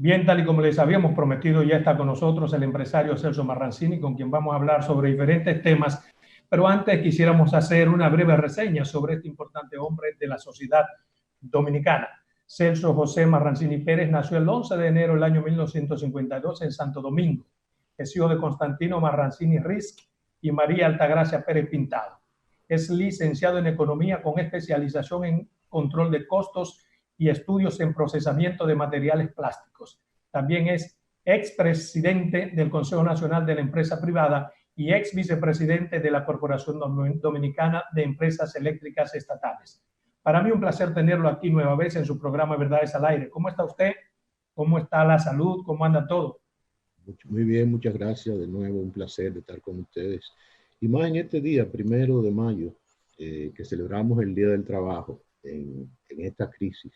Bien, tal y como les habíamos prometido, ya está con nosotros el empresario Celso Marrancini, con quien vamos a hablar sobre diferentes temas. Pero antes quisiéramos hacer una breve reseña sobre este importante hombre de la sociedad dominicana. Celso José Marrancini Pérez nació el 11 de enero del año 1952 en Santo Domingo. Es hijo de Constantino Marrancini Risk y María Altagracia Pérez Pintado. Es licenciado en Economía con especialización en control de costos y estudios en procesamiento de materiales plásticos. También es expresidente del Consejo Nacional de la Empresa Privada y ex vicepresidente de la Corporación Dominicana de Empresas Eléctricas Estatales. Para mí un placer tenerlo aquí nueva vez en su programa Verdades al Aire. ¿Cómo está usted? ¿Cómo está la salud? ¿Cómo anda todo? Muy bien, muchas gracias. De nuevo, un placer de estar con ustedes. Y más en este día, 1 de mayo, que celebramos el Día del Trabajo en esta crisis,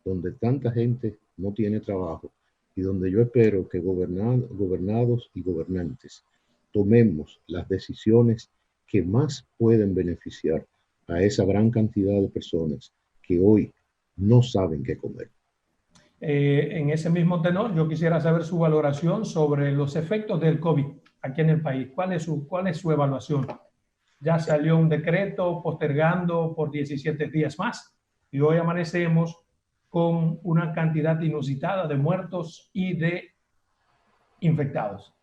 donde tanta gente no tiene trabajo y donde yo espero que gobernados y gobernantes tomemos las decisiones que más pueden beneficiar a esa gran cantidad de personas que hoy no saben qué comer. En ese mismo tenor, yo quisiera saber su valoración sobre los efectos del COVID aquí en el país. ¿Cuál es su evaluación? Ya salió un decreto postergando por 17 días más y hoy amanecemos con una cantidad inusitada de muertos y de infectados.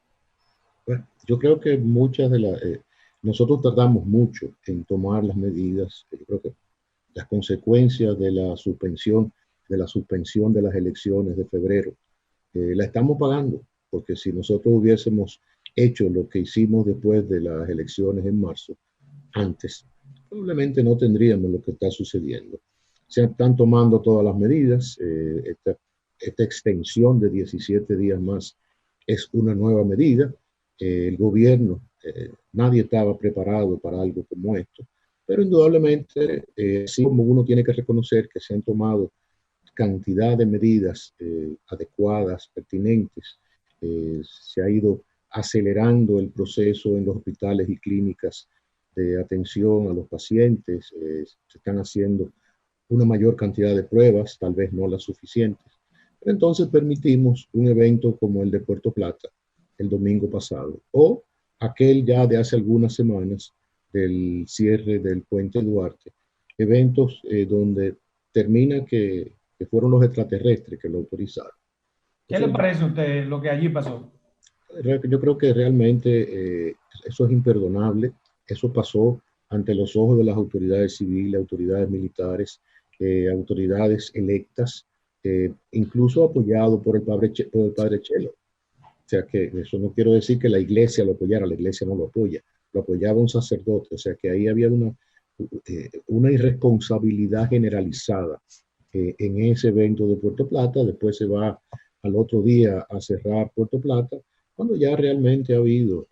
Bueno, yo creo que nosotros tardamos mucho en tomar las medidas. Yo creo que las consecuencias de la suspensión de las elecciones de febrero, la estamos pagando, porque si nosotros hubiésemos hecho lo que hicimos después de las elecciones en marzo, antes, probablemente no tendríamos lo que está sucediendo. Se están tomando todas las medidas. Esta extensión de 17 días más es una nueva medida. El gobierno, nadie estaba preparado para algo como esto, pero indudablemente, así como uno tiene que reconocer que se han tomado cantidad de medidas adecuadas, pertinentes, se ha ido acelerando el proceso en los hospitales y clínicas de atención a los pacientes, se están haciendo una mayor cantidad de pruebas, tal vez no las suficientes. Pero entonces permitimos un evento como el de Puerto Plata el domingo pasado, o aquel ya de hace algunas semanas del cierre del Puente Duarte, eventos donde termina que fueron los extraterrestres que lo autorizaron. ¿Qué le Entonces, parece a usted lo que allí pasó? yo creo que realmente eso es imperdonable. Eso pasó ante los ojos de las autoridades civiles, autoridades militares, autoridades electas, incluso apoyado por el padre Chelo. O sea que eso no quiero decir que la iglesia lo apoyara, la iglesia no lo apoya, lo apoyaba un sacerdote. O sea que ahí había una irresponsabilidad generalizada en ese evento de Puerto Plata. Después se va al otro día a cerrar Puerto Plata, cuando ya realmente ha habido.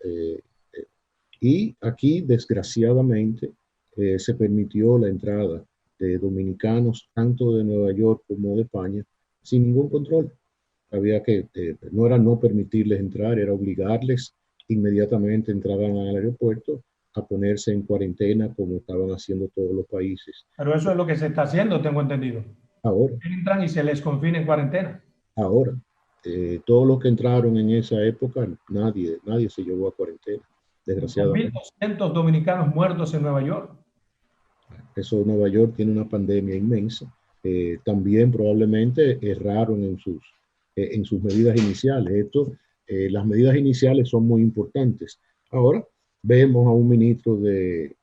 Y aquí, desgraciadamente, se permitió la entrada de dominicanos, tanto de Nueva York como de España, sin ningún control. No era no permitirles entrar, era obligarles inmediatamente entraban al aeropuerto a ponerse en cuarentena como estaban haciendo todos los países. Pero eso es lo que se está haciendo, tengo entendido. Ahora, Entran y se les confina en cuarentena. ahora, todos los que entraron en esa época, nadie se llevó a cuarentena, Con desgraciadamente. 1.200 dominicanos muertos en Nueva York. Eso, Nueva York tiene una pandemia inmensa. También probablemente erraron en sus medidas iniciales. Las medidas iniciales son muy importantes. Ahora vemos a un ministro de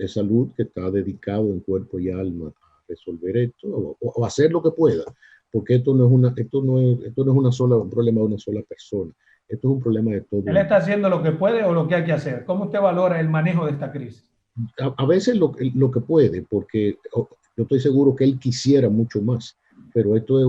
salud que está dedicado en cuerpo y alma a resolver esto o hacer lo que pueda, porque esto no es un problema de una sola persona. Esto es un problema de todo el Él está mundo. haciendo lo que puede o lo que hay que hacer. ¿Cómo usted valora el manejo de esta crisis? A veces lo que puede, porque yo estoy seguro que él quisiera mucho más, pero esto es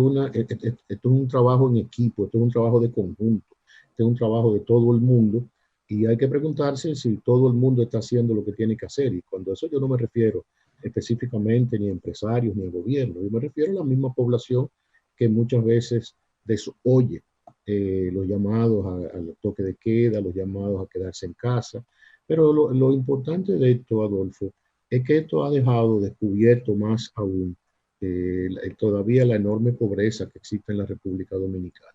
un trabajo en equipo, esto es un trabajo de conjunto, esto es un trabajo de todo el mundo y hay que preguntarse si todo el mundo está haciendo lo que tiene que hacer. Y cuando eso yo no me refiero específicamente ni a empresarios ni a gobierno, yo me refiero a la misma población que muchas veces desoye los llamados al toque de queda, los llamados a quedarse en casa. Pero lo importante de esto, Adolfo, es que esto ha dejado descubierto más aún todavía la enorme pobreza que existe en la República Dominicana.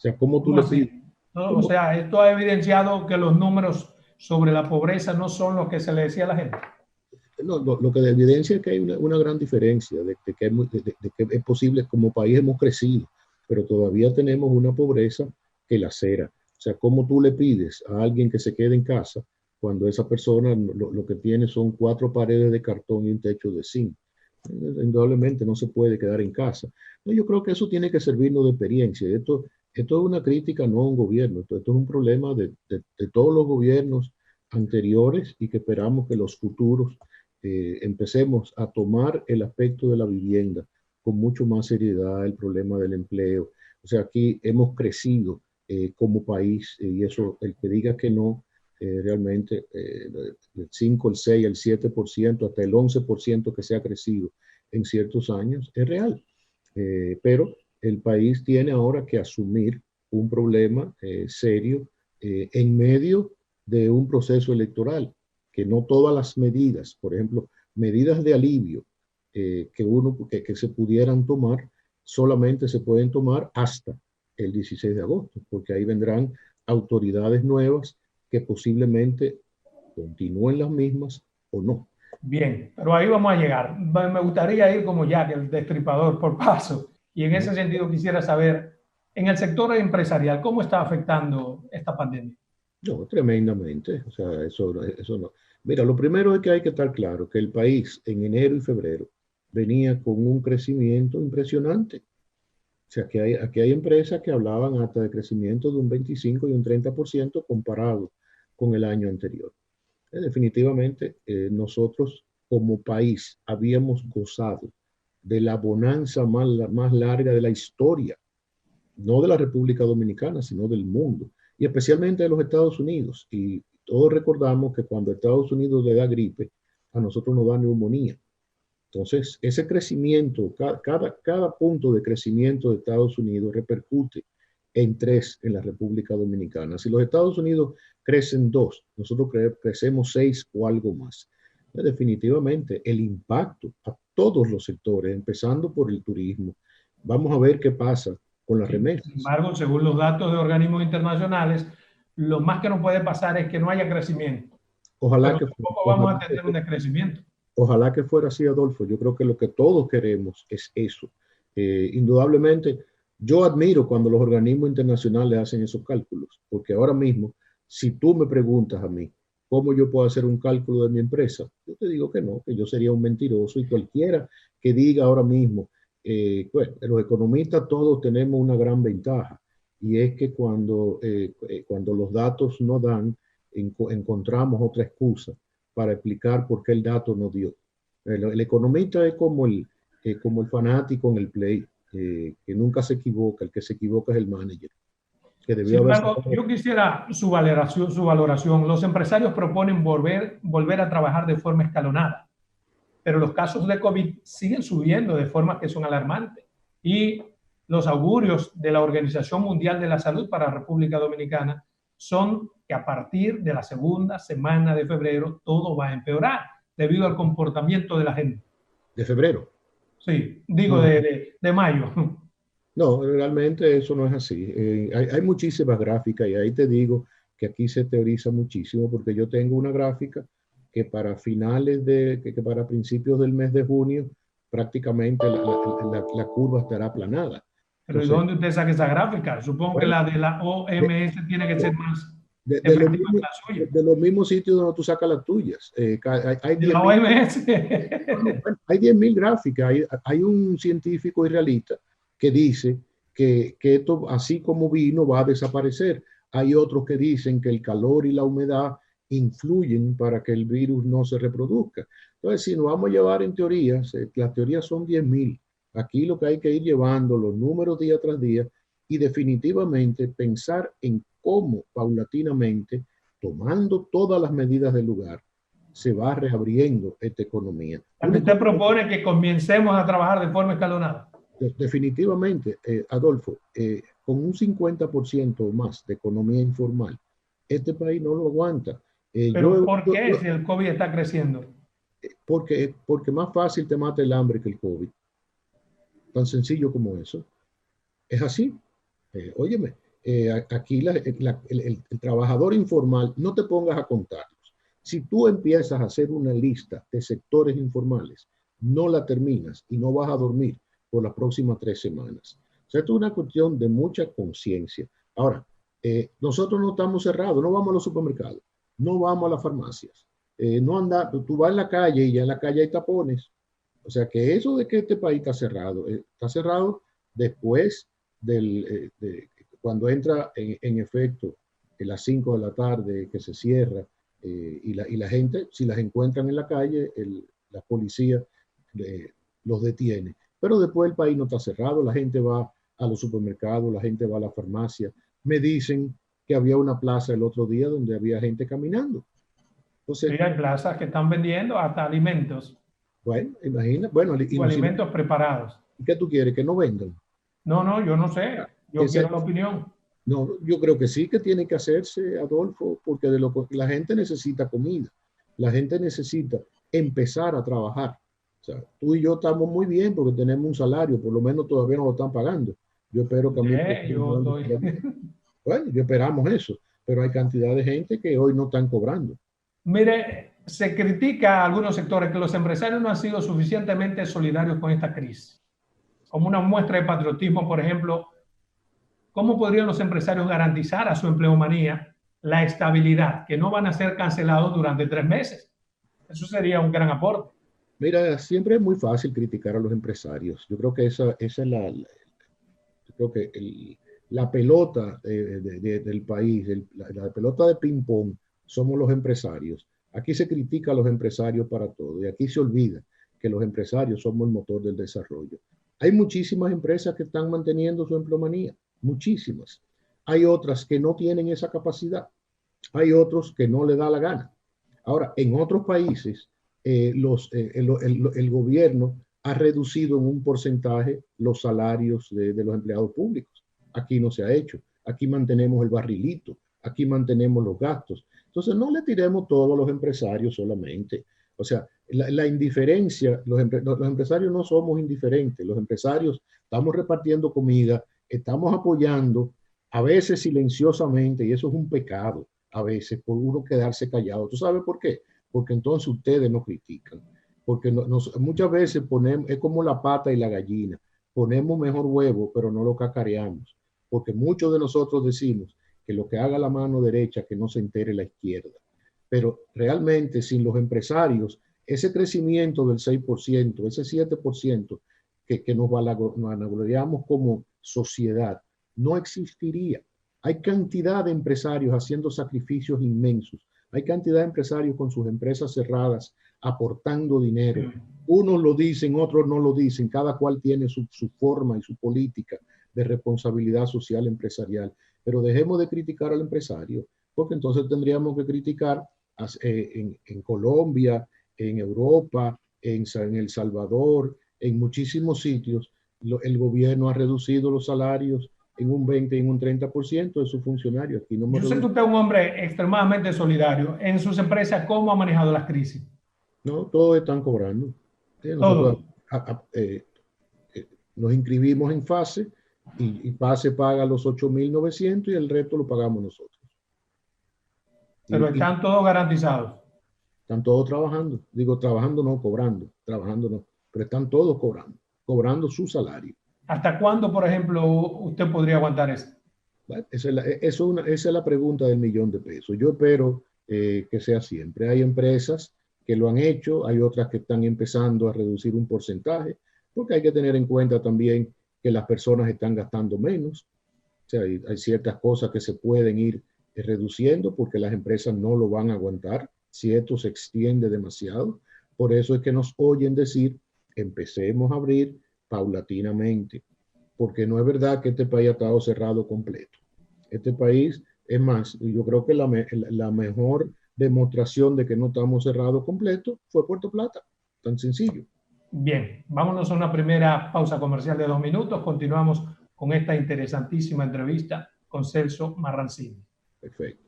sea, ¿cómo tú ¿Cómo le pides? así? No, o ¿Cómo? sea, esto ha evidenciado que los números sobre la pobreza no son los que se le decía a la gente. No, lo que evidencia es que hay una gran diferencia, de que de que es posible, como país hemos crecido, pero todavía tenemos una pobreza que lacera. O sea, ¿cómo tú le pides a alguien que se quede en casa cuando esa persona lo que tiene son 4 paredes de cartón y un techo de zinc? Indudablemente no se puede quedar en casa. No, yo creo que eso tiene que servirnos de experiencia. Esto es una crítica no a un gobierno, esto es un problema de todos los gobiernos anteriores y que esperamos que los futuros empecemos a tomar el aspecto de la vivienda con mucho más seriedad, el problema del empleo. O sea, aquí hemos crecido como país y eso, el que diga que no, realmente el 5, el 6, el 7%, hasta el 11% que se ha crecido en ciertos años, es real. Pero el país tiene ahora que asumir un problema serio en medio de un proceso electoral, que no todas las medidas, por ejemplo, medidas de alivio que se pudieran tomar, solamente se pueden tomar hasta el 16 de agosto, porque ahí vendrán autoridades nuevas que posiblemente continúen las mismas o no. Bien, pero ahí vamos a llegar. Me gustaría ir como Jack, el destripador, por paso. Y en ese sentido quisiera saber, en el sector empresarial, ¿cómo está afectando esta pandemia? No, tremendamente. O sea, eso no. Mira, lo primero es que hay que estar claro que el país en enero y febrero venía con un crecimiento impresionante. O sea, que aquí hay empresas que hablaban hasta de crecimiento de un 25 y un 30% comparado con el año anterior. Definitivamente, nosotros como país habíamos gozado de la bonanza más larga de la historia, no de la República Dominicana, sino del mundo, y especialmente de los Estados Unidos. Y todos recordamos que cuando Estados Unidos le da gripe, a nosotros nos da neumonía. Entonces, ese crecimiento, cada punto de crecimiento de Estados Unidos repercute en 3 en la República Dominicana. Si los Estados Unidos crecen 2, nosotros crecemos 6 o algo más. Definitivamente, el impacto a todos los sectores, empezando por el turismo. Vamos a ver qué pasa con las Sí. Sin remesas. embargo, según los datos de organismos internacionales, lo más que nos puede pasar es que no haya crecimiento, Ojalá pero que, tampoco vamos ojalá a que, tener un decrecimiento. ojalá que fuera así, Adolfo. Yo creo que lo que todos queremos es eso. Indudablemente, yo admiro cuando los organismos internacionales hacen esos cálculos, porque ahora mismo, si tú me preguntas a mí cómo yo puedo hacer un cálculo de mi empresa, yo te digo que no, que yo sería un mentiroso y cualquiera que diga ahora mismo, bueno, los economistas todos tenemos una gran ventaja y es que cuando los datos no dan, encontramos otra excusa para explicar por qué el dato no dio. El economista es como el fanático en el play, que nunca se equivoca, el que se equivoca es el manager, que Sin debió haber embargo, sacado. yo quisiera su valoración, su valoración. Los empresarios proponen volver a trabajar de forma escalonada, pero los casos de COVID siguen subiendo de formas que son alarmantes. Y los augurios de la Organización Mundial de la Salud para la República Dominicana son que a partir de la segunda semana de febrero todo va a empeorar debido al comportamiento de la gente. De febrero. Sí, digo No, de mayo. no, realmente eso no es así. Hay muchísimas gráficas y ahí te digo que aquí se teoriza muchísimo porque yo tengo una gráfica que para que para principios del mes de junio prácticamente la curva estará aplanada. Pero ¿de Entonces, dónde usted saca esa gráfica? Supongo que bueno, la de la de, OMS tiene que ser más de los efectiva que mismos, la suya. de los mismos sitios donde tú sacas las tuyas. Hay De 10 la mil, OMS. bueno, hay 10.000 gráficas. Hay un científico israelita que dice que esto, así como vino, va a desaparecer. Hay otros que dicen que el calor y la humedad influyen para que el virus no se reproduzca. Entonces, si nos vamos a llevar en teorías, las teorías son 10.000. Aquí lo que hay que ir llevando los números día tras día y definitivamente pensar en cómo paulatinamente, tomando todas las medidas del lugar, se va reabriendo esta economía. Una Usted economía propone que comencemos a trabajar de forma escalonada. definitivamente, Adolfo, con un 50% o más de economía informal, este país no lo aguanta. Pero ¿por qué si el COVID está creciendo? Porque más fácil te mata el hambre que el COVID. Tan sencillo como eso. Es así. Óyeme, aquí el trabajador informal, no te pongas a contarlos. Si tú empiezas a hacer una lista de sectores informales, no la terminas y no vas a dormir por las próximas 3 semanas. O sea, esto es una cuestión de mucha conciencia. Ahora, nosotros no estamos cerrados, no vamos a los supermercados, no vamos a las farmacias, no anda, tú vas en la calle y ya en la calle hay tapones. O sea, que eso de que este país está cerrado después cuando entra en efecto en las 5 de la tarde que se cierra y la gente, si las encuentran en la calle, la policía los detiene. Pero después el país no está cerrado, la gente va a los supermercados, la gente va a la farmacia. Me dicen que había una plaza el otro día donde había gente caminando. Entonces, sí, hay plazas que están vendiendo hasta alimentos. Bueno, imagina, bueno, alimentos preparados. ¿Qué tú quieres? ¿Que no vendan? No, yo no sé. Yo quiero la opinión. No, yo creo que sí que tiene que hacerse, Adolfo, porque la gente necesita comida. La gente necesita empezar a trabajar. O sea, tú y yo estamos muy bien porque tenemos un salario, por lo menos todavía no lo están pagando. Yo espero que a mí... Bueno, yo esperamos eso, pero hay cantidad de gente que hoy no están cobrando. Mire, se critica a algunos sectores que los empresarios no han sido suficientemente solidarios con esta crisis. Como una muestra de patriotismo, por ejemplo, ¿cómo podrían los empresarios garantizar a su empleomanía la estabilidad, que no van a ser cancelados durante 3 meses? Eso sería un gran aporte. Mira, siempre es muy fácil criticar a los empresarios. Yo creo que esa es la pelota del país, la pelota de ping-pong, somos los empresarios. Aquí se critica a los empresarios para todo y aquí se olvida que los empresarios somos el motor del desarrollo. Hay muchísimas empresas que están manteniendo su empleomanía, muchísimas. Hay otras que no tienen esa capacidad. Hay otros que no le da la gana. Ahora, en otros países, el gobierno ha reducido en un porcentaje los salarios de los empleados públicos. Aquí no se ha hecho. Aquí mantenemos el barrilito. Aquí mantenemos los gastos. Entonces, no le tiremos todo a los empresarios solamente. O sea, la indiferencia, los empresarios no somos indiferentes. Los empresarios estamos repartiendo comida, estamos apoyando, a veces silenciosamente, y eso es un pecado, a veces, por uno quedarse callado. ¿Tú sabes por qué? Porque entonces ustedes nos critican. Porque muchas veces es como la pata y la gallina. Ponemos mejor huevo, pero no lo cacareamos. Porque muchos de nosotros decimos que lo que haga la mano derecha, que no se entere la izquierda. Pero realmente sin los empresarios, ese crecimiento del 6%, ese 7% que nos vanagloriamos como sociedad, no existiría. Hay cantidad de empresarios haciendo sacrificios inmensos. Hay cantidad de empresarios con sus empresas cerradas aportando dinero. Unos lo dicen, otros no lo dicen. Cada cual tiene su forma y su política de responsabilidad social empresarial. Pero dejemos de criticar al empresario, porque entonces tendríamos que criticar en Colombia, en Europa, en El Salvador, en muchísimos sitios. El gobierno ha reducido los salarios en un 20 y en un 30% de sus funcionarios. Aquí no. Yo sé que usted es un hombre extremadamente solidario. En sus empresas, ¿cómo ha manejado las crisis? No, todos están cobrando. Nosotros nos inscribimos en FASE y FASE paga los 8.900 y el resto lo pagamos nosotros. Pero están todos garantizados. Están todos trabajando. Digo, trabajando no, cobrando. Trabajando no. Pero están todos cobrando su salario. ¿Hasta cuándo, por ejemplo, usted podría aguantar eso? Bueno, esa es la pregunta del $1.000.000. Yo espero que sea siempre. Hay empresas que lo han hecho, hay otras que están empezando a reducir un porcentaje, porque hay que tener en cuenta también que las personas están gastando menos. O sea, hay ciertas cosas que se pueden ir reduciendo porque las empresas no lo van a aguantar si esto se extiende demasiado. Por eso es que nos oyen decir, empecemos a abrir paulatinamente, porque no es verdad que este país ha estado cerrado completo. Este país, es más, yo creo que la mejor demostración de que no estamos cerrados completo fue Puerto Plata, tan sencillo. Bien, vámonos a una primera pausa comercial de 2 minutos. Continuamos con esta interesantísima entrevista con Celso Marrancini. Perfecto.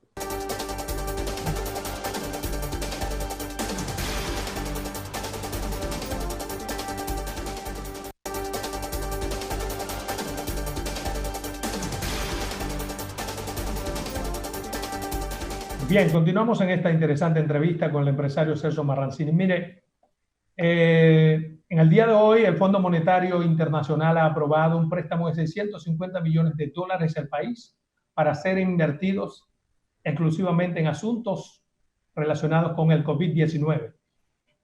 Bien, continuamos en esta interesante entrevista con el empresario Celso Marrancini. Mire, en el día de hoy el Fondo Monetario Internacional ha aprobado un préstamo de 650 millones de dólares al país para ser invertidos exclusivamente en asuntos relacionados con el COVID-19.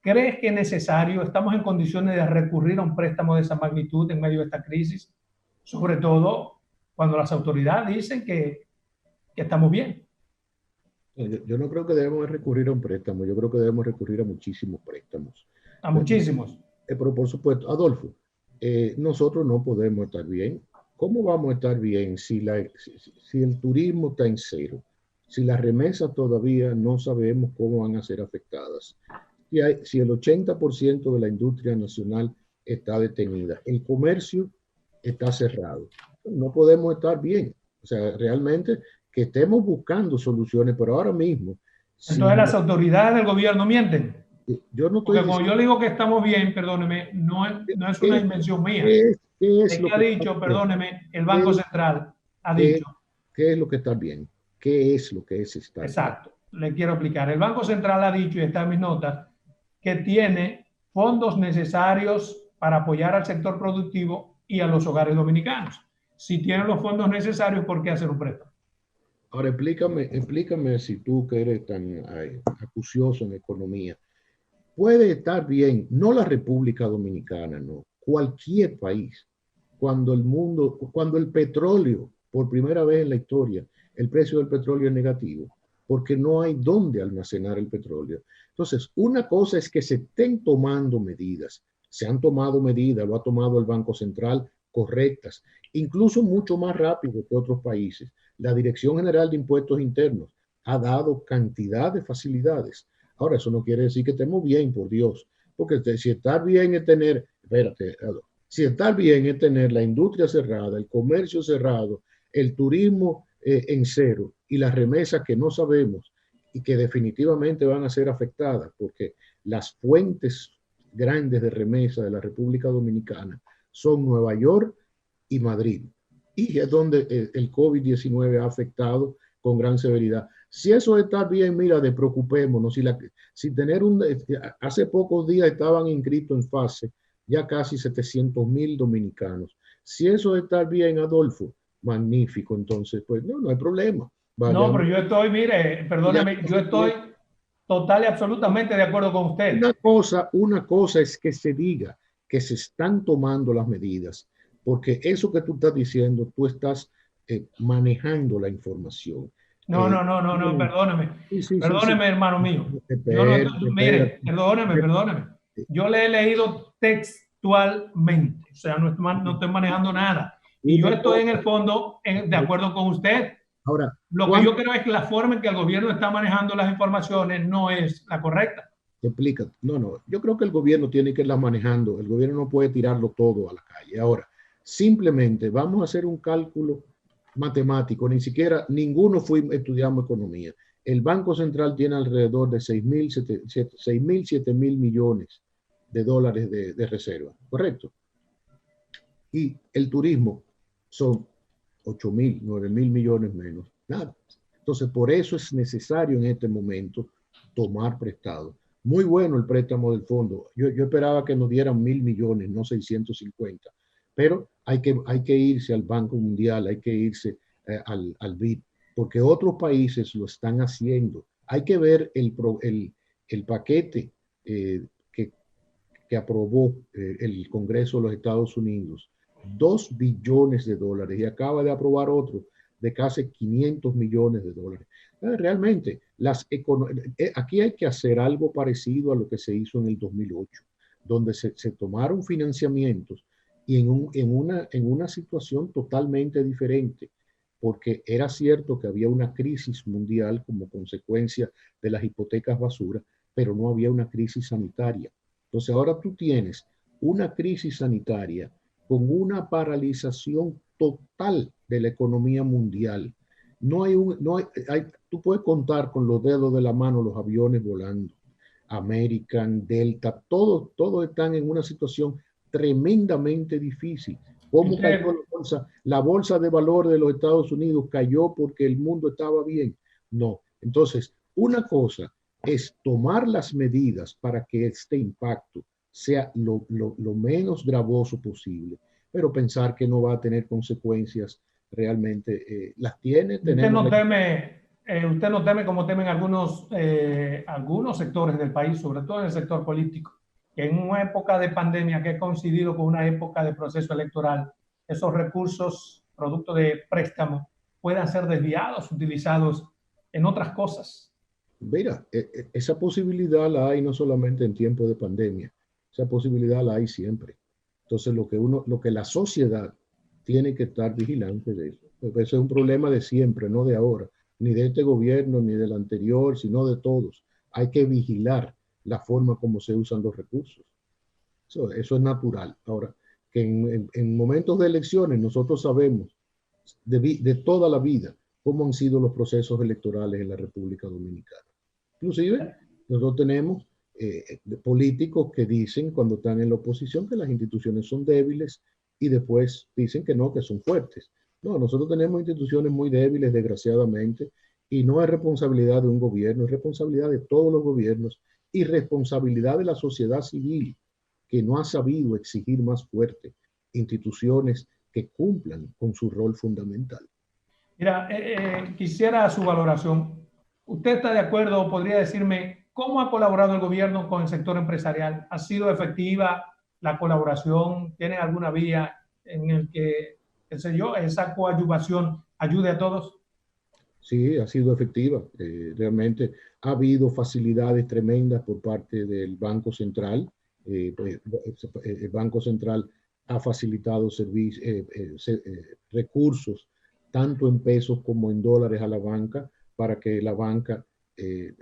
¿Crees que es necesario, estamos en condiciones de recurrir a un préstamo de esa magnitud en medio de esta crisis? Sobre todo cuando las autoridades dicen que estamos bien. Yo no creo que debemos recurrir a un préstamo, yo creo que debemos recurrir a muchísimos préstamos. A muchísimos. Pero por supuesto, Adolfo, nosotros no podemos estar bien. ¿Cómo vamos a estar bien si el turismo está en cero? Si las remesas todavía no sabemos cómo van a ser afectadas. Si el 80% de la industria nacional está detenida, el comercio está cerrado. No podemos estar bien. O sea, realmente que estemos buscando soluciones, pero ahora mismo... Entonces las autoridades del gobierno mienten. Yo no estoy Porque como yo le digo que estamos bien, perdóneme, no es una invención mía. ¿Qué es Es lo que ha que dicho, perdóneme, el Banco Central ha dicho. ¿Qué es lo que está bien? ¿Qué es lo que es estar bien? Exacto, le quiero explicar. El Banco Central ha dicho, y está en mis notas, que tiene fondos necesarios para apoyar al sector productivo y a los hogares dominicanos. Si tienen los fondos necesarios, ¿por qué hacer un préstamo? Ahora explícame si tú que eres tan acucioso en economía, puede estar bien, no la República Dominicana, no, cualquier país, cuando el petróleo, por primera vez en la historia, el precio del petróleo es negativo, porque no hay dónde almacenar el petróleo. Entonces, una cosa es que se estén tomando medidas, se han tomado medidas, lo ha tomado el Banco Central, correctas, incluso mucho más rápido que otros países. La Dirección General de Impuestos Internos ha dado cantidad de facilidades. Ahora, eso no quiere decir que estemos bien, por Dios, porque si estar bien es tener, espérate, si estar bien es tener la industria cerrada, el comercio cerrado, el turismo en cero y las remesas que no sabemos y que definitivamente van a ser afectadas, porque las fuentes grandes de remesa de la República Dominicana son Nueva York y Madrid, y es donde el COVID-19 ha afectado con gran severidad. Si eso está bien, mira, despreocupémonos. Si tener hace pocos días estaban inscritos en fase ya casi 700,000 dominicanos. Si eso está bien, Adolfo, magnífico. Entonces, pues no hay problema. Vayamos. No, pero yo estoy, mire, perdóneme, yo estoy total y absolutamente de acuerdo con usted. Una cosa es que se diga que se están tomando las medidas, porque eso que tú estás diciendo, tú estás manejando la información. No, perdóneme. Perdóneme, hermano mío. Mire, perdóneme. Yo le he leído textualmente, o sea, no estoy manejando nada. Y yo estoy en el fondo de acuerdo con usted. Ahora, lo que yo creo es que la forma en que el gobierno está manejando las informaciones no es la correcta. Explica. No, yo creo que el gobierno tiene que irla manejando. El gobierno no puede tirarlo todo a la calle. Ahora, simplemente vamos a hacer un cálculo matemático, ninguno estudiamos economía. El Banco Central tiene alrededor de 7 mil millones de dólares de reserva, ¿correcto? Y el turismo son 8,000, 9,000 millones menos, nada. Entonces, por eso es necesario en este momento tomar prestado. Muy bueno el préstamo del fondo. Yo esperaba que nos dieran 1,000 millones, no 650. Pero hay que irse al Banco Mundial, hay que irse al BID, porque otros países lo están haciendo. Hay que ver el paquete que aprobó el Congreso de los Estados Unidos, 2 billones de dólares, y acaba de aprobar otro de casi 500 millones de dólares. Realmente, aquí hay que hacer algo parecido a lo que se hizo en el 2008, donde se tomaron financiamientos y en una situación totalmente diferente, porque era cierto que había una crisis mundial como consecuencia de las hipotecas basura, pero no había una crisis sanitaria. Entonces ahora tú tienes una crisis sanitaria con una paralización total de la economía mundial. Tú puedes contar con los dedos de la mano los aviones volando, American, Delta, todos están en una situación tremendamente difícil. ¿Cómo cayó la bolsa? La bolsa de valor de los Estados Unidos cayó porque el mundo estaba bien. No, Entonces, una cosa es tomar las medidas para que este impacto sea lo menos gravoso posible, pero pensar que no va a tener consecuencias realmente las tiene. Tenemos Usted no teme como temen algunos sectores del país, sobre todo en el sector político, que en una época de pandemia que ha coincidido con una época de proceso electoral, esos recursos, producto de préstamo, puedan ser desviados, utilizados en otras cosas. Mira, esa posibilidad la hay no solamente en tiempos de pandemia, esa posibilidad la hay siempre. Entonces, lo que la sociedad tiene que estar vigilante de eso. Porque ese es un problema de siempre, no de ahora, ni de este gobierno, ni del anterior, sino de todos. Hay que vigilar la forma como se usan los recursos. Eso es natural. Ahora, que en momentos de elecciones nosotros sabemos de toda la vida cómo han sido los procesos electorales en la República Dominicana. Inclusive, nosotros tenemos políticos que dicen cuando están en la oposición que las instituciones son débiles y después dicen que no, que son fuertes. No, nosotros tenemos instituciones muy débiles, desgraciadamente, y no es responsabilidad de un gobierno, es responsabilidad de todos los gobiernos y responsabilidad de la sociedad civil, que no ha sabido exigir más fuerte instituciones que cumplan con su rol fundamental. Mira, quisiera su valoración. ¿Usted está de acuerdo o podría decirme cómo ha colaborado el gobierno con el sector empresarial? ¿Ha sido efectiva la colaboración? ¿Tiene alguna vía en el que, qué sé yo, esa coadyuvación ayude a todos? Sí, ha sido efectiva. Realmente ha habido facilidades tremendas por parte del Banco Central. Pues, el Banco Central ha facilitado recursos tanto en pesos como en dólares a la banca para que la banca eh,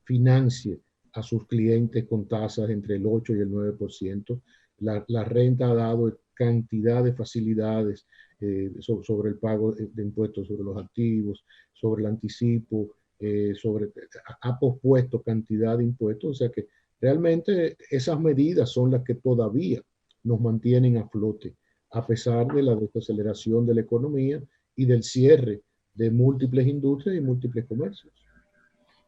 financie a sus clientes con tasas entre el 8 y el 9%. La renta ha dado cantidad de facilidades sobre el pago de impuestos sobre los activos, sobre el anticipo, ha pospuesto cantidad de impuestos, o sea que realmente esas medidas son las que todavía nos mantienen a flote, a pesar de la desaceleración de la economía y del cierre de múltiples industrias y múltiples comercios.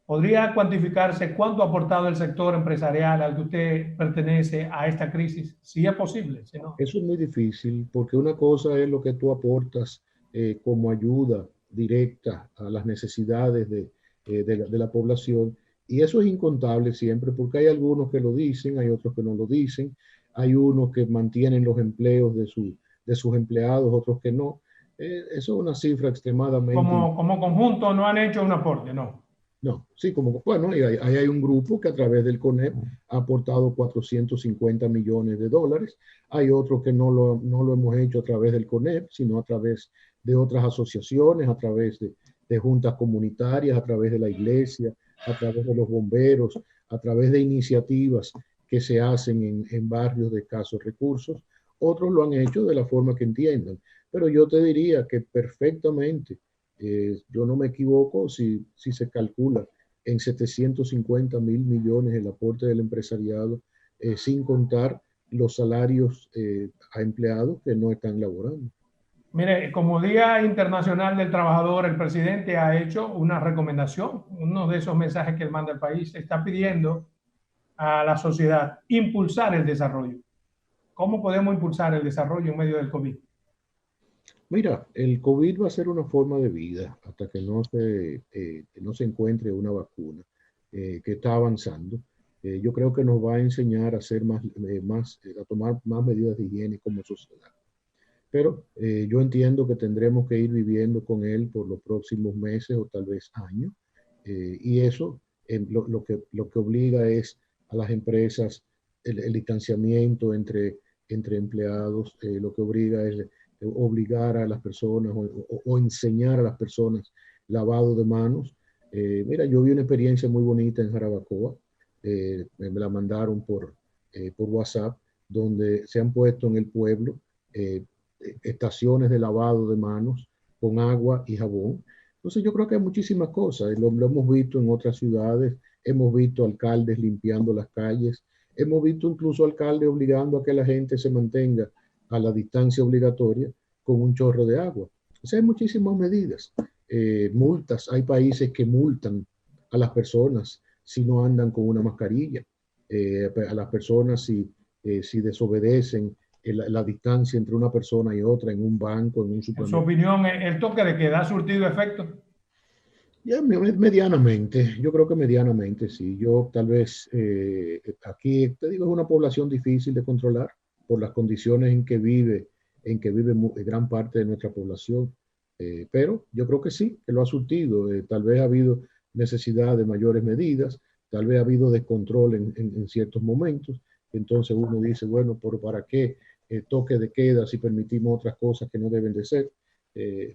¿Podría cuantificarse cuánto ha aportado el sector empresarial al que usted pertenece a esta crisis? Si es posible, si no. Eso es muy difícil porque una cosa es lo que tú aportas como ayuda directa a las necesidades de la población y eso es incontable siempre porque hay algunos que lo dicen, hay otros que no lo dicen, hay unos que mantienen los empleos de sus empleados, otros que no. Eso es una cifra extremadamente. Como conjunto no han hecho un aporte, no. No, sí, como, bueno, y ahí hay un grupo que a través del CONEP ha aportado 450 millones de dólares. Hay otro que no lo hemos hecho a través del CONEP, sino a través de otras asociaciones, a través de juntas comunitarias, a través de la iglesia, a través de los bomberos, a través de iniciativas que se hacen en barrios de escasos recursos. Otros lo han hecho de la forma que entiendan. Pero yo te diría que perfectamente yo no me equivoco si se calcula en 750 mil millones el aporte del empresariado, sin contar los salarios a empleados que no están laborando. Mire, como Día Internacional del Trabajador, el presidente ha hecho una recomendación, uno de esos mensajes que él manda al país, está pidiendo a la sociedad impulsar el desarrollo. ¿Cómo podemos impulsar el desarrollo en medio del COVID? Mira, el COVID va a ser una forma de vida hasta que no se encuentre una vacuna que está avanzando. Yo creo que nos va a enseñar a hacer a tomar más medidas de higiene como sociedad. Pero yo entiendo que tendremos que ir viviendo con él por los próximos meses o tal vez años. Y eso lo que obliga es a las empresas el distanciamiento entre empleados, lo que obliga es obligar a las personas o enseñar a las personas lavado de manos. Mira, yo vi una experiencia muy bonita en Jarabacoa, me la mandaron por WhatsApp, donde se han puesto en el pueblo eh, estaciones de lavado de manos con agua y jabón. Entonces yo creo que hay muchísimas cosas, lo hemos visto en otras ciudades, hemos visto alcaldes limpiando las calles, hemos visto incluso alcaldes obligando a que la gente se mantenga a la distancia obligatoria con un chorro de agua. O sea, hay muchísimas medidas. Multas, hay países que multan a las personas si no andan con una mascarilla, a las personas si desobedecen la distancia entre una persona y otra en un banco, en un En su supermercado. opinión, ¿el toque de queda ha surtido efecto? Ya, medianamente, yo creo que medianamente, sí. Yo tal vez aquí, te digo, es una población difícil de controlar por las condiciones en que vive gran parte de nuestra población. Pero yo creo que sí, que lo ha surtido. Tal vez ha habido necesidad de mayores medidas, tal vez ha habido descontrol en ciertos momentos. Entonces uno dice, bueno, ¿para qué toque de queda si permitimos otras cosas que no deben de ser?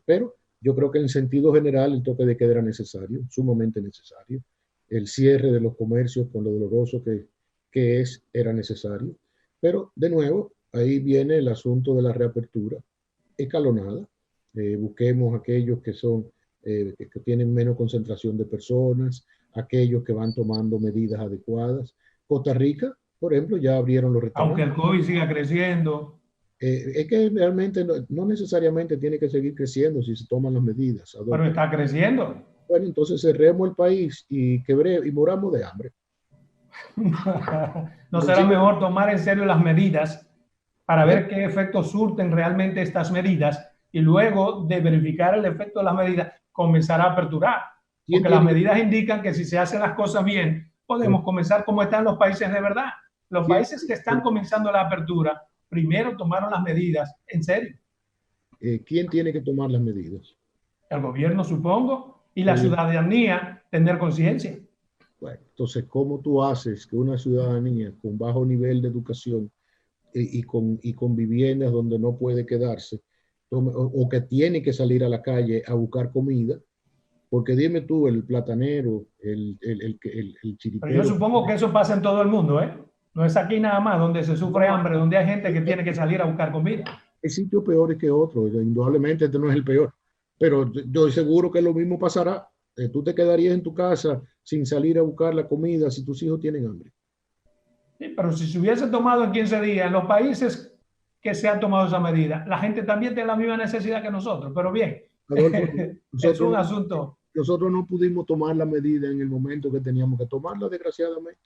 Pero yo creo que en sentido general el toque de queda era necesario, sumamente necesario. El cierre de los comercios, con lo doloroso que es, era necesario. Pero de nuevo, ahí viene el asunto de la reapertura escalonada. Busquemos aquellos que tienen menos concentración de personas, aquellos que van tomando medidas adecuadas. Costa Rica, por ejemplo, ya abrieron los Aunque restaurantes. el COVID siga creciendo. Es que realmente no necesariamente tiene que seguir creciendo si se toman las medidas, Pero Adolfo. está creciendo. Bueno, entonces cerremos el país y moramos de hambre. ¿No será Sencillo. mejor tomar en serio las medidas para Bueno, ver qué efectos surten realmente estas medidas y luego de verificar el efecto de las medidas, comenzar a aperturar? ¿quién Porque las tiene, medidas indican que si se hacen las cosas bien, podemos comenzar como están los países de verdad. Los quién- países que están comenzando la apertura, primero tomaron las medidas en serio. quién tiene que tomar las medidas? El gobierno, supongo, y la Eh, ciudadanía tener conciencia. bueno, entonces, ¿cómo tú haces que una ciudadanía con bajo nivel de educación y con viviendas donde no puede quedarse, o que tiene que salir a la calle a buscar comida? Porque dime tú, el platanero, el Pero yo chiripero, supongo que eso pasa en todo el mundo, ¿eh? No es aquí nada más donde se sufre no, hambre, donde hay gente que tiene que salir a buscar comida. hay sitios peores que otros, indudablemente este no es el peor, pero yo estoy seguro que lo mismo pasará. Tú te quedarías en tu casa sin salir a buscar la comida si tus hijos tienen hambre. Sí, pero si se hubiese tomado en 15 días en los países que se han tomado esa medida, la gente también tiene la misma necesidad que nosotros. Pero bien, Adolfo, es nosotros un no, asunto nosotros no pudimos tomar la medida en el momento que teníamos que tomarla, desgraciadamente.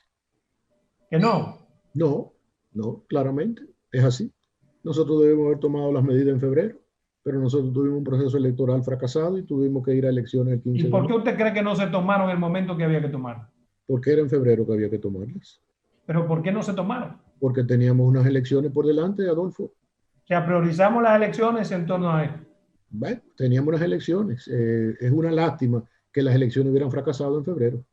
que no. No, no, claramente, es así. Nosotros debemos haber tomado las medidas en febrero, pero nosotros tuvimos un proceso electoral fracasado y tuvimos que ir a elecciones el ¿Y 15 de por qué enero, usted cree que no se tomaron en el momento que había que tomar? porque era en febrero que había que tomarlas, Pero ¿por qué no se tomaron? porque teníamos unas elecciones por delante, Adolfo. O sea, priorizamos las elecciones en torno a esto. Bueno, teníamos unas elecciones. Es una lástima que las elecciones hubieran fracasado en febrero.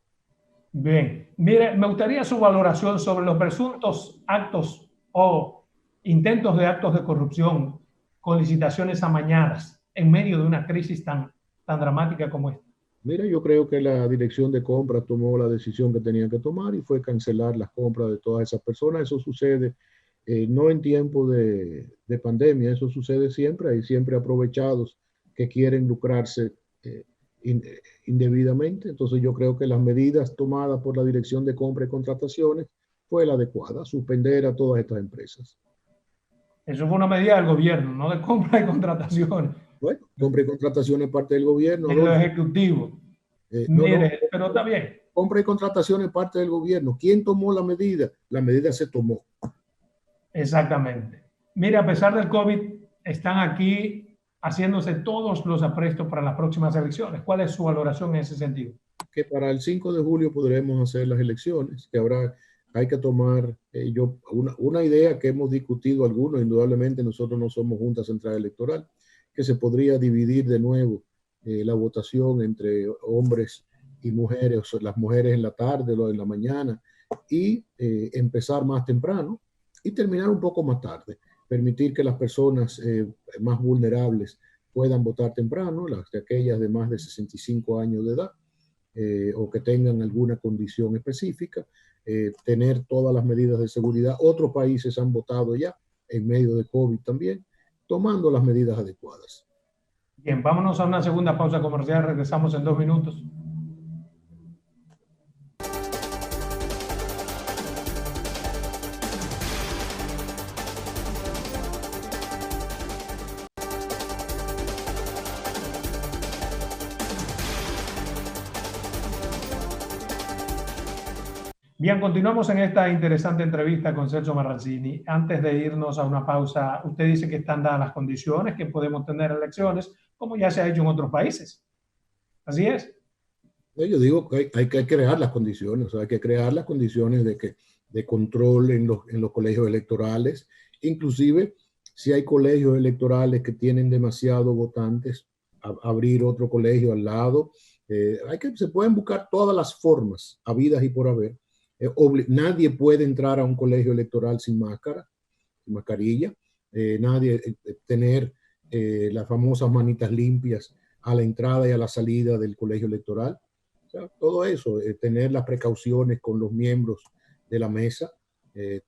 Bien, mire, me gustaría su valoración sobre los presuntos actos o intentos de actos de corrupción con licitaciones amañadas en medio de una crisis tan dramática como esta. Mira, yo creo que la dirección de compras tomó la decisión que tenía que tomar y fue cancelar las compras de todas esas personas. Eso sucede no en tiempo de pandemia, eso sucede siempre. Hay siempre aprovechados que quieren lucrarse in, indebidamente. Entonces yo creo que las medidas tomadas por la dirección de compras y contrataciones fue la adecuada, suspender a todas estas empresas. Eso fue una medida del gobierno, no de compra y contrataciones, Bueno, compra y contratación es parte del gobierno, en lo Adolfo. ejecutivo. No, Mire, pero está bien. compra y contratación es parte del gobierno. ¿Quién tomó la medida? La medida se tomó. Exactamente. Mire, a pesar del COVID, están aquí haciéndose todos los aprestos para las próximas elecciones. ¿Cuál es su valoración en ese sentido? Que para el 5 de julio podremos hacer las elecciones, que hay que tomar una idea que hemos discutido algunos, indudablemente nosotros no somos Junta Central Electoral, que se podría dividir de nuevo la votación entre hombres y mujeres, o las mujeres en la tarde o en la mañana, y empezar más temprano y terminar un poco más tarde, permitir que las personas más vulnerables puedan votar temprano, aquellas de más de 65 años de edad, o que tengan alguna condición específica, tener todas las medidas de seguridad. Otros países han votado ya en medio de COVID también, tomando las medidas adecuadas. Bien, vámonos a una segunda pausa comercial. Regresamos en 2 minutos. Bien, continuamos en esta interesante entrevista con Celso Marrancini. Antes de irnos a una pausa, usted dice que están dadas las condiciones, que podemos tener elecciones, como ya se ha hecho en otros países. Así es. Yo digo que hay que crear las condiciones, o sea, hay que crear las condiciones de control en los colegios electorales. Inclusive, si hay colegios electorales que tienen demasiados votantes, abrir otro colegio al lado. Se pueden buscar todas las formas habidas y por haber. Nadie puede entrar a un colegio electoral sin máscara, sin mascarilla. Nadie tener las famosas manitas limpias a la entrada y a la salida del colegio electoral. O sea, todo eso, tener las precauciones con los miembros de la mesa,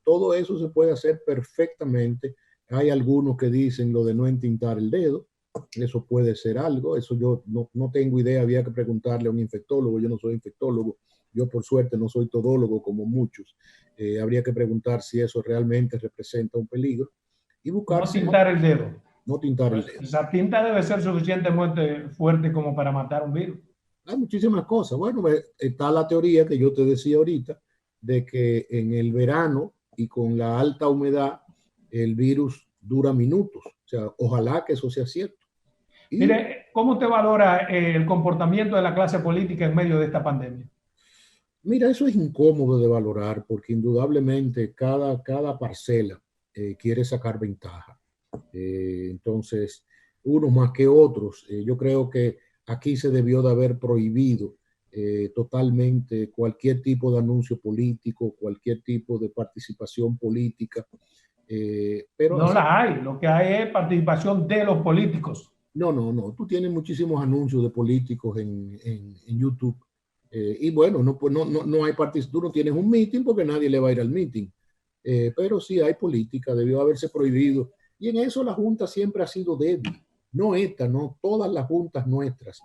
todo eso se puede hacer perfectamente. Hay algunos que dicen lo de no entintar el dedo, eso puede ser algo, eso yo no tengo idea, había que preguntarle a un infectólogo, yo no soy infectólogo, yo por suerte no soy todólogo como muchos, habría que preguntar si eso realmente representa un peligro y No buscarse tintar el dedo. no tintar el Pues dedo. la tinta debe ser suficientemente fuerte como para matar un virus. Hay muchísimas cosas. Bueno, está la teoría que yo te decía ahorita de que en el verano y con la alta humedad el virus dura minutos. O sea, ojalá que eso sea cierto. Y mire, ¿cómo te valora el comportamiento de la clase política en medio de esta pandemia? mira, eso es incómodo de valorar porque indudablemente cada parcela quiere sacar ventaja. Entonces, unos más que otros. Yo creo que aquí se debió de haber prohibido totalmente cualquier tipo de anuncio político, cualquier tipo de participación política. Pero No así, la hay. Lo que hay es participación de los políticos. no. Tú tienes muchísimos anuncios de políticos en YouTube. Y bueno, no hay tú no tienes un meeting porque nadie le va a ir al meeting. Pero sí hay política, debió haberse prohibido. Y en eso la Junta siempre ha sido débil. No esta, no todas las juntas nuestras.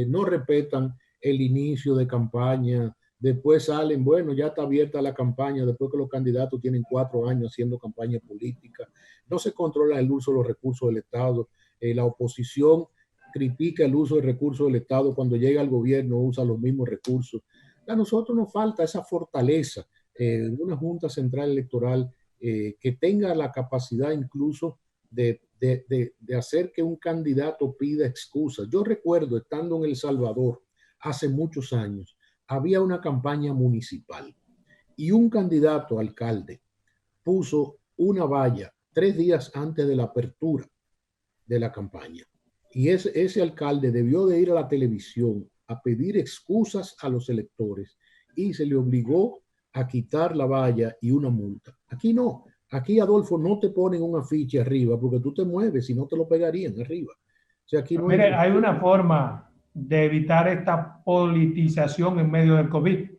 No respetan el inicio de campaña. Después salen, bueno, ya está abierta la campaña, después que los candidatos tienen 4 años haciendo campaña política. No se controla el uso de los recursos del Estado. La oposición critica el uso de recursos del Estado, cuando llega al gobierno usa los mismos recursos. A nosotros nos falta esa fortaleza, una Junta Central Electoral que tenga la capacidad incluso de hacer que un candidato pida excusas. Yo recuerdo, estando en El Salvador hace muchos años, había una campaña municipal y un candidato a alcalde puso una valla 3 días antes de la apertura de la campaña. Y ese alcalde debió de ir a la televisión a pedir excusas a los electores y se le obligó a quitar la valla y una multa. Aquí no. Aquí, Adolfo, no te ponen un afiche arriba porque tú te mueves y no te lo pegarían arriba. O sea, aquí no Mire, hay una forma de evitar esta politización en medio del COVID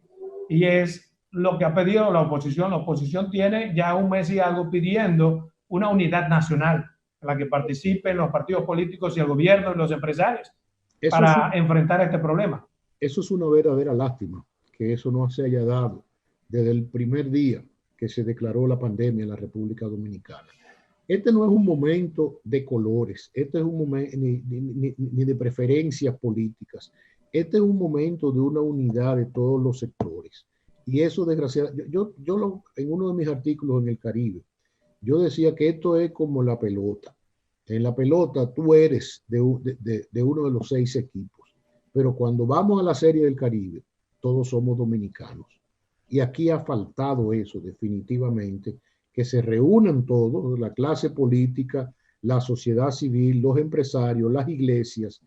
y es lo que ha pedido la oposición. La oposición tiene ya un mes y algo pidiendo una unidad nacional en la que participen los partidos políticos y el gobierno y los empresarios eso es, para enfrentar este problema. eso es una verdadera lástima que eso no se haya dado desde el primer día que se declaró la pandemia en la República Dominicana. Este no es un momento de colores, este es un momento ni de preferencias políticas, este es un momento de una unidad de todos los sectores. Y eso, desgraciadamente, en uno de mis artículos en El Caribe, yo decía que esto es como la pelota. En la pelota tú eres de uno de los 6 equipos, pero cuando vamos a la Serie del Caribe, todos somos dominicanos. Y aquí ha faltado eso definitivamente, que se reúnan todos, la clase política, la sociedad civil, los empresarios, las iglesias,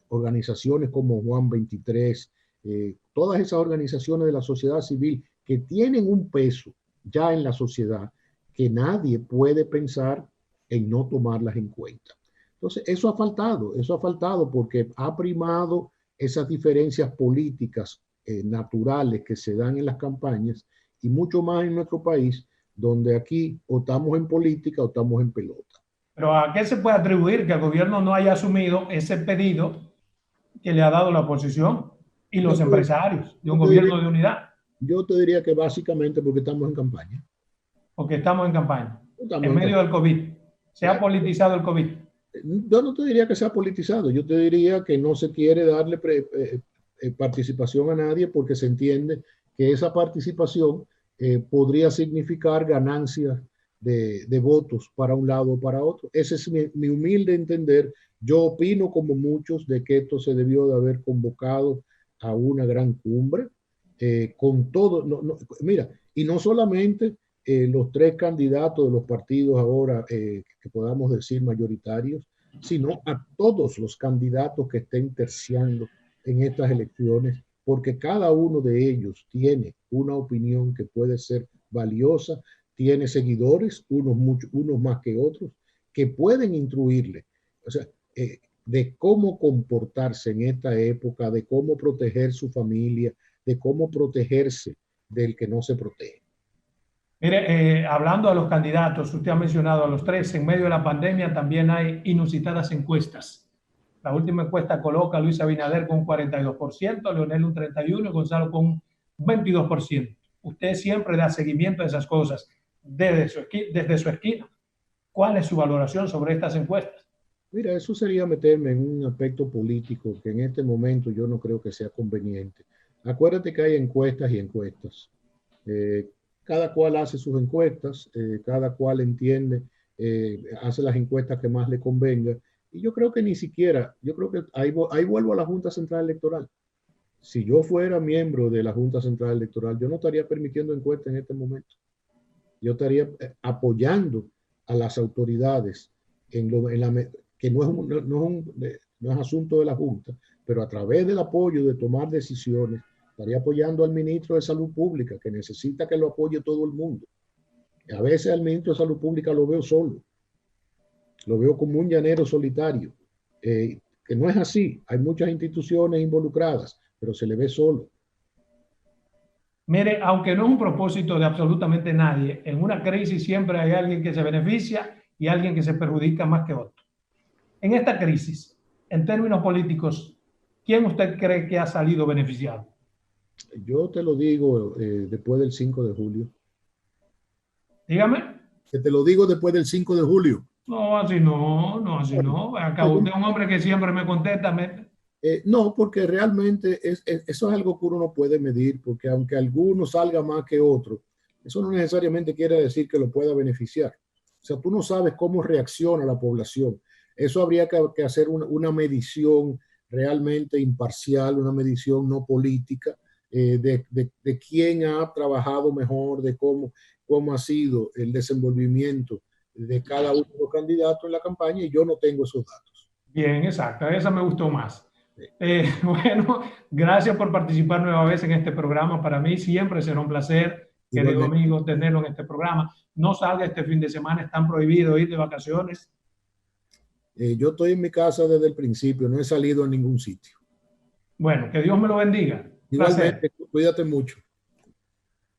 organizaciones como Juan 23, todas esas organizaciones de la sociedad civil que tienen un peso ya en la sociedad que nadie puede pensar en no tomarlas en cuenta. Entonces, eso ha faltado porque ha primado esas diferencias políticas naturales que se dan en las campañas y mucho más en nuestro país, donde aquí o estamos en política o estamos en pelota. Pero ¿a qué se puede atribuir que el gobierno no haya asumido ese pedido que le ha dado la oposición y los empresarios de un gobierno de unidad? Yo te diría que básicamente porque estamos en campaña. Porque estamos en campaña, Estamos en en medio campaña. del COVID. Se ha politizado el COVID. Yo no te diría que sea politizado, yo te diría que no se quiere darle participación a nadie porque se entiende que esa participación podría significar ganancias de votos para un lado o para otro. Ese es mi humilde entender. Yo opino como muchos de que esto se debió de haber convocado a una gran cumbre con todo. Mira, y no solamente los tres candidatos de los partidos ahora que podamos decir mayoritarios, sino a todos los candidatos que estén terciando en estas elecciones, porque cada uno de ellos tiene una opinión que puede ser valiosa, tiene seguidores, unos más que otros, que pueden instruirle, o sea, de cómo comportarse en esta época, de cómo proteger su familia, de cómo protegerse del que no se protege. Mire, hablando de los candidatos, usted ha mencionado a los tres, en medio de la pandemia también hay inusitadas encuestas. La última encuesta coloca a Luis Abinader con un 42%, Leonel un 31% y Gonzalo con un 22%. Usted siempre da seguimiento a esas cosas desde su esquina. ¿Cuál es su valoración sobre estas encuestas? Mira, eso sería meterme en un aspecto político que en este momento yo no creo que sea conveniente. Acuérdate que hay encuestas y encuestas. Eh, Cada cual hace sus encuestas, cada cual entiende, hace las encuestas que más le convenga. Y yo creo que ni siquiera, yo creo que ahí vuelvo a la Junta Central Electoral. Si yo fuera miembro de la Junta Central Electoral, yo no estaría permitiendo encuestas en este momento. Yo estaría apoyando a las autoridades que no es asunto de la Junta, pero a través del apoyo de tomar decisiones, estaría apoyando al ministro de Salud Pública, que necesita que lo apoye todo el mundo. A veces al ministro de Salud Pública lo veo solo, lo veo como un llanero solitario, que no es así. Hay muchas instituciones involucradas, pero se le ve solo. Mire, aunque no es un propósito de absolutamente nadie, en una crisis siempre hay alguien que se beneficia y alguien que se perjudica más que otro. En esta crisis, en términos políticos, ¿quién usted cree que ha salido beneficiado? Yo te lo digo después del 5 de julio. Dígame. Que te lo digo después del 5 de julio. No, así no, no, así Bueno, no. Acá usted es un hombre que siempre me contesta. no, porque realmente eso es algo que uno no puede medir, porque aunque alguno salga más que otro, eso no necesariamente quiere decir que lo pueda beneficiar. O sea, tú no sabes cómo reacciona la población. Eso habría que hacer una medición realmente imparcial, una medición no política, de quién ha trabajado mejor, de cómo ha sido el desenvolvimiento de cada uno de los candidatos en la campaña, y yo no tengo esos datos. Bien, exacto. Esa me gustó más. Bueno, gracias por participar nueva vez en este programa. Para mí siempre será un placer, querido amigo, tenerlo en este programa. No salga este fin de semana, están prohibidos ir de vacaciones. Yo estoy en mi casa desde el principio, no he salido a ningún sitio. Bueno, que Dios me lo bendiga. Igualmente, cuídate mucho.